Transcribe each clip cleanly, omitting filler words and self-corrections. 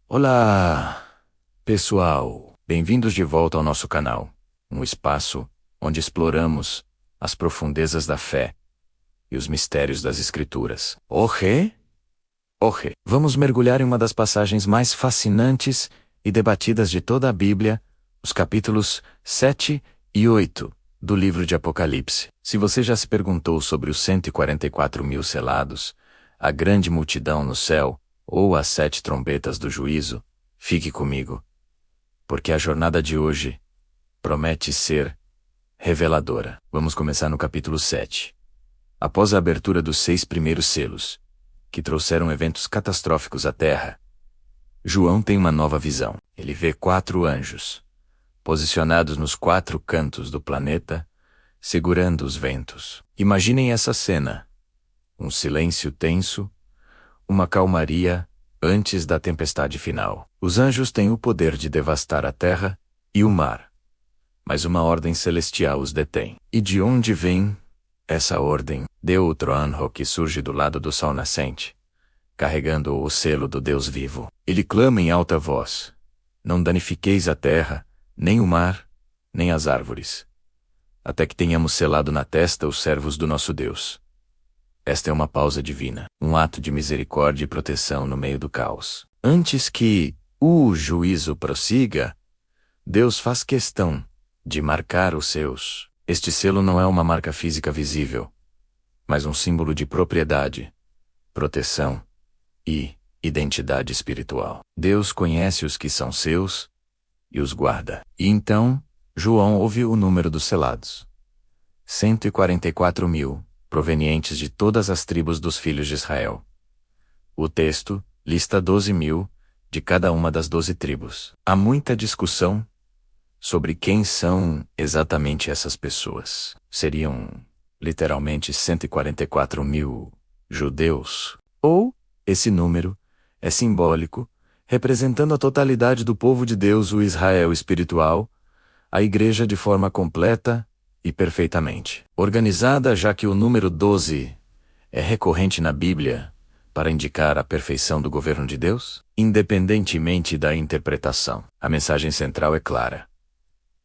Olá, pessoal! Bem-vindos de volta ao nosso canal, um espaço onde exploramos as profundezas da fé e os mistérios das Escrituras. Hoje, vamos mergulhar em uma das passagens mais fascinantes e debatidas de toda a Bíblia, os capítulos 7 e 8 do livro de Apocalipse. Se você já se perguntou sobre os 144.000 selados, a grande multidão no céu, ou as 7 trombetas do juízo, fique comigo, porque a jornada de hoje promete ser reveladora. Vamos começar no capítulo 7. Após a abertura dos 6 primeiros selos, que trouxeram eventos catastróficos à Terra, João tem uma nova visão. Ele vê 4 anjos, posicionados nos 4 cantos do planeta, segurando os ventos. Imaginem essa cena: um silêncio tenso, uma calmaria antes da tempestade final. Os anjos têm o poder de devastar a terra e o mar, mas uma ordem celestial os detém. E de onde vem essa ordem? De outro anjo que surge do lado do sol nascente, carregando o selo do Deus vivo. Ele clama em alta voz: não danifiqueis a terra, nem o mar, nem as árvores, até que tenhamos selado na testa os servos do nosso Deus. Esta é uma pausa divina, um ato de misericórdia e proteção no meio do caos. Antes que o juízo prossiga, Deus faz questão de marcar os seus. Este selo não é uma marca física visível, mas um símbolo de propriedade, proteção e identidade espiritual. Deus conhece os que são seus e os guarda. E então, João ouve o número dos selados: 144.000. Provenientes de todas as tribos dos filhos de Israel. O texto lista 12.000 de cada uma das 12 tribos. Há muita discussão sobre quem são exatamente essas pessoas. Seriam literalmente 144.000 judeus? Ou esse número é simbólico, representando a totalidade do povo de Deus, o Israel espiritual, a igreja de forma completa e perfeitamente organizada, já que o número 12 é recorrente na Bíblia para indicar a perfeição do governo de Deus? Independentemente da interpretação, a mensagem central é clara: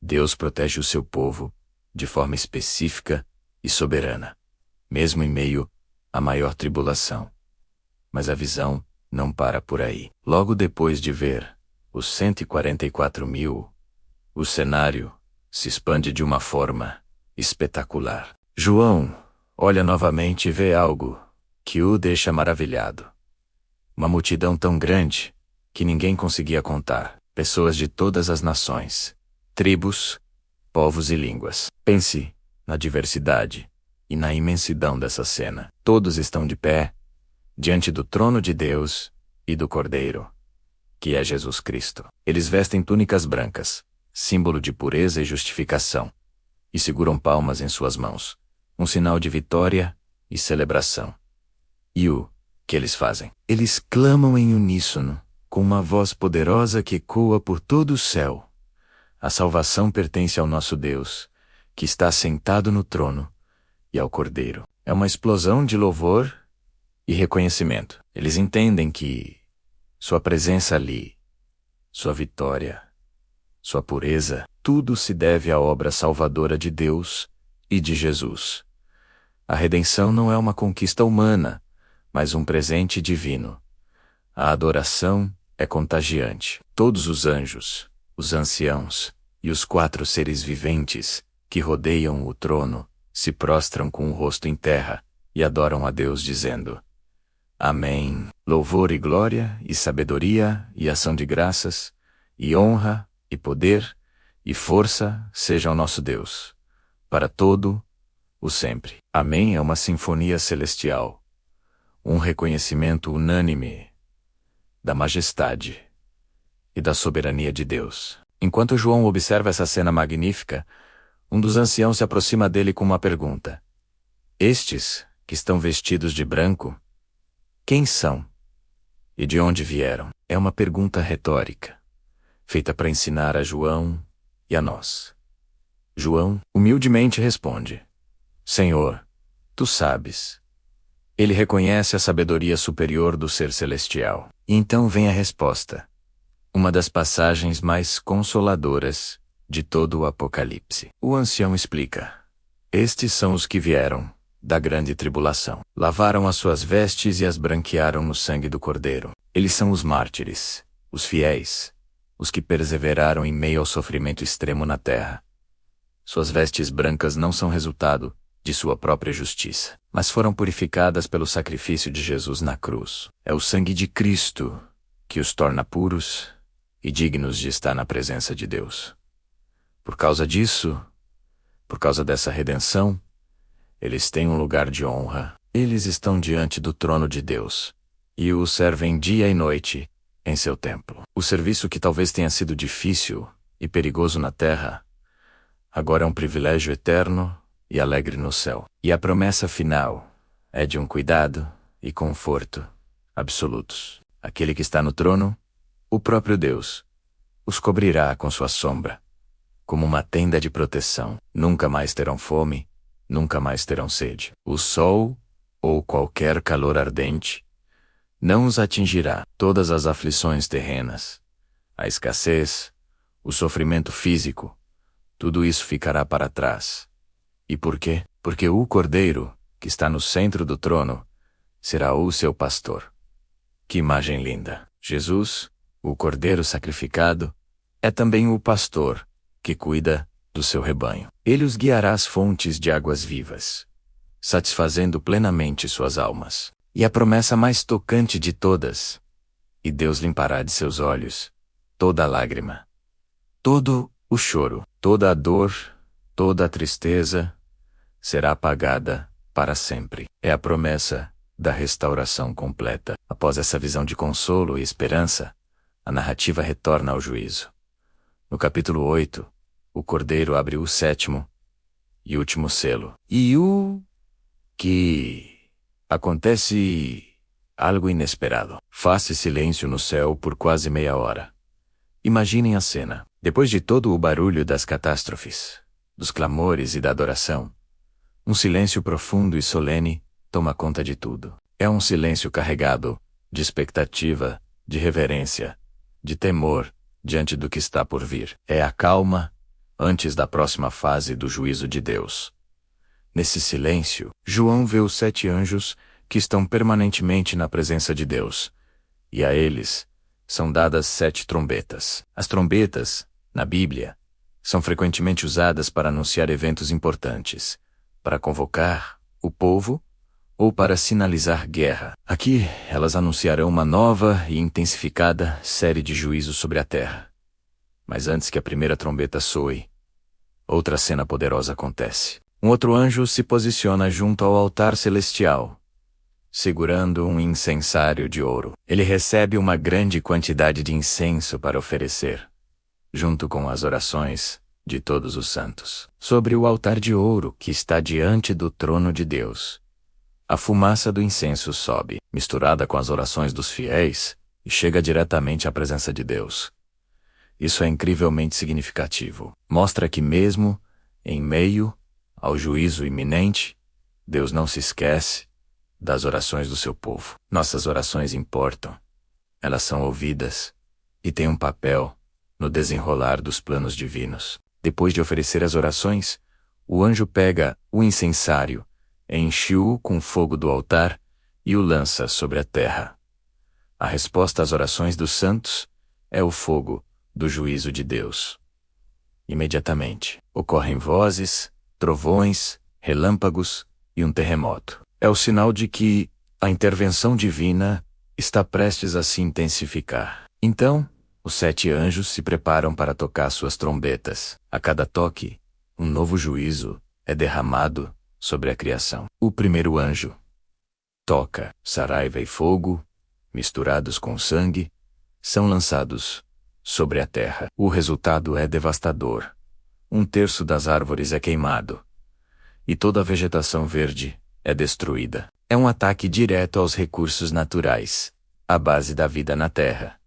Deus protege o seu povo de forma específica e soberana, mesmo em meio à maior tribulação. Mas a visão não para por aí. Logo depois de ver os 144.000, o cenário se expande de uma forma espetacular. João olha novamente e vê algo que o deixa maravilhado. Uma multidão tão grande que ninguém conseguia contar. Pessoas de todas as nações, tribos, povos e línguas. Pense na diversidade e na imensidão dessa cena. Todos estão de pé diante do trono de Deus e do Cordeiro, que é Jesus Cristo. Eles vestem túnicas brancas, símbolo de pureza e justificação, e seguram palmas em suas mãos, um sinal de vitória e celebração. E o que eles fazem? Eles clamam em uníssono, com uma voz poderosa que ecoa por todo o céu: a salvação pertence ao nosso Deus, que está sentado no trono, e ao Cordeiro. É uma explosão de louvor e reconhecimento. Eles entendem que sua presença ali, sua vitória, sua pureza, tudo se deve à obra salvadora de Deus e de Jesus. A redenção não é uma conquista humana, mas um presente divino. A adoração é contagiante. Todos os anjos, os anciãos e os 4 seres viventes que rodeiam o trono se prostram com o rosto em terra e adoram a Deus dizendo: Amém. Louvor e glória e sabedoria e ação de graças e honra e poder e força seja ao nosso Deus, para todo o sempre. Amém é uma sinfonia celestial, um reconhecimento unânime da majestade e da soberania de Deus. Enquanto João observa essa cena magnífica, um dos anciãos se aproxima dele com uma pergunta: Estes que estão vestidos de branco, quem são? E de onde vieram? É uma pergunta retórica, feita para ensinar a João e a nós. João humildemente responde: Senhor, tu sabes. Ele reconhece a sabedoria superior do ser celestial. E então vem a resposta: uma das passagens mais consoladoras de todo o Apocalipse. O ancião explica: estes são os que vieram da grande tribulação. Lavaram as suas vestes e as branquearam no sangue do Cordeiro. Eles são os mártires, os fiéis, os que perseveraram em meio ao sofrimento extremo na terra. Suas vestes brancas não são resultado de sua própria justiça, mas foram purificadas pelo sacrifício de Jesus na cruz. É o sangue de Cristo que os torna puros e dignos de estar na presença de Deus. Por causa disso, por causa dessa redenção, eles têm um lugar de honra. Eles estão diante do trono de Deus e o servem dia e noite em seu templo. O serviço que talvez tenha sido difícil e perigoso na terra, agora é um privilégio eterno e alegre no céu. E a promessa final é de um cuidado e conforto absolutos. Aquele que está no trono, o próprio Deus, os cobrirá com sua sombra, como uma tenda de proteção. Nunca mais terão fome, nunca mais terão sede. O sol, ou qualquer calor ardente, não os atingirá. Todas as aflições terrenas, a escassez, o sofrimento físico, tudo isso ficará para trás. E por quê? Porque o Cordeiro, que está no centro do trono, será o seu pastor. Que imagem linda! Jesus, o Cordeiro sacrificado, é também o pastor que cuida do seu rebanho. Ele os guiará às fontes de águas vivas, satisfazendo plenamente suas almas. E a promessa mais tocante de todas: e Deus limpará de seus olhos toda a lágrima, todo o choro, toda a dor, toda a tristeza será apagada para sempre. É a promessa da restauração completa. Após essa visão de consolo e esperança, a narrativa retorna ao juízo. No capítulo 8, o Cordeiro abre o 7º e último selo. E o que acontece algo inesperado. Faz-se silêncio no céu por quase meia hora. Imaginem a cena. Depois de todo o barulho das catástrofes, dos clamores e da adoração, um silêncio profundo e solene toma conta de tudo. É um silêncio carregado de expectativa, de reverência, de temor diante do que está por vir. É a calma antes da próxima fase do juízo de Deus. Nesse silêncio, João vê os 7 anjos que estão permanentemente na presença de Deus, e a eles são dadas 7 trombetas. As trombetas, na Bíblia, são frequentemente usadas para anunciar eventos importantes, para convocar o povo ou para sinalizar guerra. Aqui, elas anunciarão uma nova e intensificada série de juízos sobre a terra. Mas antes que a primeira trombeta soe, outra cena poderosa acontece. Um outro anjo se posiciona junto ao altar celestial, segurando um incensário de ouro. Ele recebe uma grande quantidade de incenso para oferecer, junto com as orações de todos os santos. Sobre o altar de ouro que está diante do trono de Deus, a fumaça do incenso sobe, misturada com as orações dos fiéis, e chega diretamente à presença de Deus. Isso é incrivelmente significativo. Mostra que mesmo em meio ao juízo iminente, Deus não se esquece das orações do seu povo. Nossas orações importam. Elas são ouvidas e têm um papel no desenrolar dos planos divinos. Depois de oferecer as orações, o anjo pega o incensário, enche-o com fogo do altar e o lança sobre a terra. A resposta às orações dos santos é o fogo do juízo de Deus. Imediatamente, ocorrem vozes, trovões, relâmpagos e um terremoto. É o sinal de que a intervenção divina está prestes a se intensificar. Então, os 7 anjos se preparam para tocar suas trombetas. A cada toque, um novo juízo é derramado sobre a criação. O primeiro anjo toca, saraiva e fogo, misturados com sangue, são lançados sobre a terra. O resultado é devastador. 1/3 das árvores é queimado, e toda a vegetação verde é destruída. É um ataque direto aos recursos naturais, a base da vida na terra.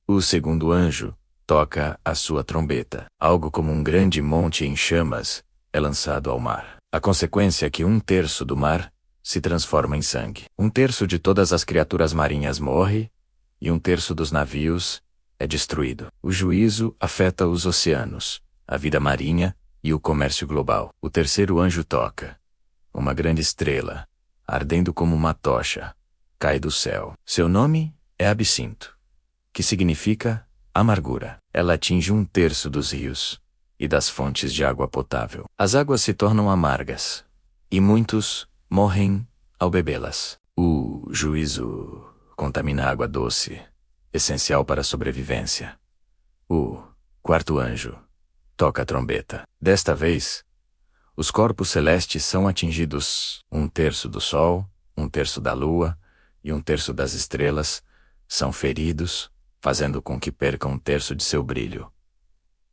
O segundo anjo toca a sua trombeta. Algo como um grande monte em chamas é lançado ao mar. A consequência é que 1/3 do mar se transforma em sangue. 1/3 de todas as criaturas marinhas morre, e 1/3 dos navios é destruído. O juízo afeta os oceanos, a vida marinha e o comércio global. O terceiro anjo toca. Uma grande estrela, ardendo como uma tocha, cai do céu. Seu nome é Absinto, que significa amargura. Ela atinge 1/3 dos rios e das fontes de água potável. As águas se tornam amargas, e muitos morrem ao bebê-las. O juízo contamina a água doce, essencial para a sobrevivência. O quarto anjo toca a trombeta. Desta vez, os corpos celestes são atingidos. 1/3 do sol, 1/3 da lua e 1/3 das estrelas são feridos, fazendo com que percam 1/3 de seu brilho.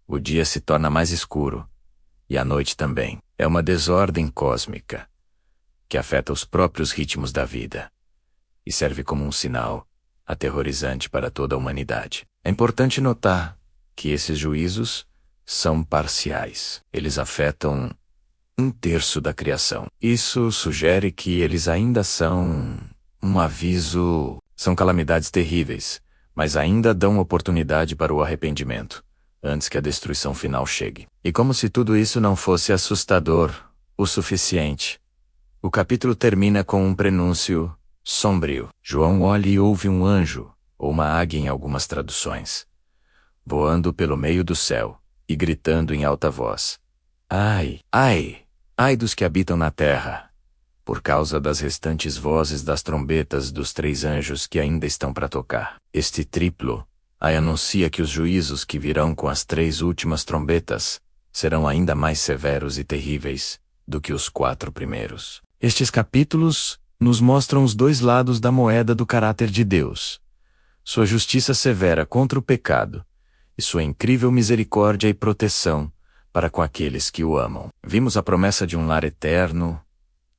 O dia se torna mais escuro, e a noite também. É uma desordem cósmica, que afeta os próprios ritmos da vida, e serve como um sinal aterrorizante para toda a humanidade. É importante notar que esses juízos são parciais. Eles afetam 1/3 da criação. Isso sugere que eles ainda são um aviso. São calamidades terríveis, mas ainda dão oportunidade para o arrependimento, antes que a destruição final chegue. E como se tudo isso não fosse assustador o suficiente, o capítulo termina com um prenúncio sombrio. João olha e ouve um anjo, ou uma águia em algumas traduções, voando pelo meio do céu, e gritando em alta voz: Ai, ai, ai dos que habitam na terra, por causa das restantes vozes das trombetas dos 3 anjos que ainda estão para tocar. Este triplo aí anuncia que os juízos que virão com as 3 últimas trombetas serão ainda mais severos e terríveis do que os 4 primeiros. Estes capítulos nos mostram os 2 lados da moeda do caráter de Deus: sua justiça severa contra o pecado e sua incrível misericórdia e proteção para com aqueles que o amam. Vimos a promessa de um lar eterno,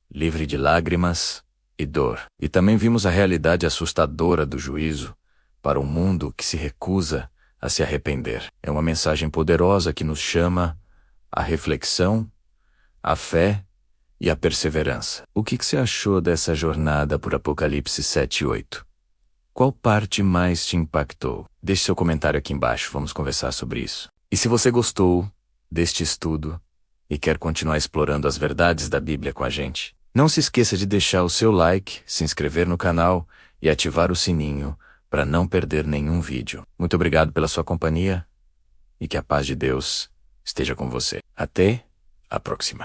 livre de lágrimas e dor. E também vimos a realidade assustadora do juízo para um mundo que se recusa a se arrepender. É uma mensagem poderosa que nos chama à reflexão, à fé e à perseverança. O que você achou dessa jornada por Apocalipse 7 e 8? Qual parte mais te impactou? Deixe seu comentário aqui embaixo, vamos conversar sobre isso. E se você gostou deste estudo e quer continuar explorando as verdades da Bíblia com a gente, não se esqueça de deixar o seu like, se inscrever no canal e ativar o sininho para não perder nenhum vídeo. Muito obrigado pela sua companhia e que a paz de Deus esteja com você. Até a próxima.